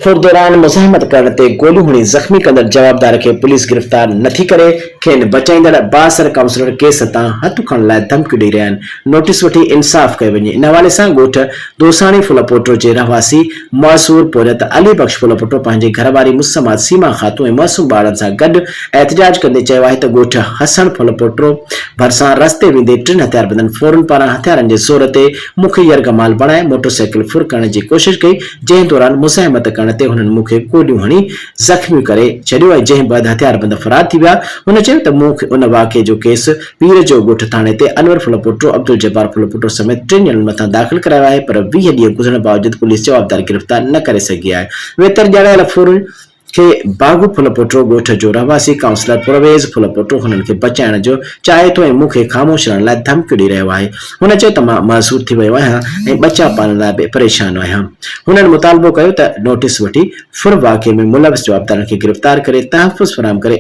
फुर दौरान मुज़ाहमत करण ते गोलियूं हणी ज़ख़्मी कंदड़ जवाबदार खे पुलिस गिरफ़्तार नथी करे। खेनि बचाईंदड़ बासर काउंसलर केस तां हथ खणण लाइ धमकियूं ॾेई रहिया आहिनि। नोटिस वठी इंसाफ़ कयो वञे। इन हवाले सां ॻोठ दोसाणी फुलपोटो जे रहवासी मसूर पोरियत अली बख्श फुलपोटो पंहिंजी घरवारी मुसम्मा सीमा ख़ातून ऐं मासूम ॿारनि सां गॾु एहतिजाज कंदे चयो आहे त ॻोठ हसन फुलपोटो भरिसां रस्ते वेंदे 3 हथियारबंदनि फ़ौरन पारां हथियारनि जे ज़ोर ते मूंखे यरगमाल बणाए मोटरसाइकिल फुर करण जी कोशिश कई, जंहिं दौरान मुज़ाहमत करण ते हुननि मूंखे गोलियूं हणी ज़ख़्मी करे छॾियो ऐं जंहिं बैदि हथियारबंद फरार थी विया। हुन चयो त मूंखे उन वाक़िए जो केस पीर जो ॻोठ थाणे ते अनवर फुलपोटो अब्दुल जब्बार फुलपोटो समेत 3 ॼणनि मथां दाख़िल करायो आहे, पर 20 ॾींहं गुज़रण बावजूद पुलिस जवाबदार गिरफ़्तार न करे सघी आहे। वेतर ॼाणायल फुर खे बागू फुलपोटो ॻोठ जो रहवासी काउंसलर परवेज़ फुलपोटो हुननि खे बचाइण जो चाहे थो ऐं मूंखे ख़ामोश रहण लाइ धमकियूं ॾेई रहियो आहे। हुन चयो त मां मासूर थी वियो आहियां ऐं बचा पालण लाइ बि परेशान आहियां। हुननि मुतालबो कयो त नोटिस वठी फुर वाक़िए में मुलविस जवाबदारनि खे गिरफ़्तार करे तहफ़्फ़ुज़ फराहम करे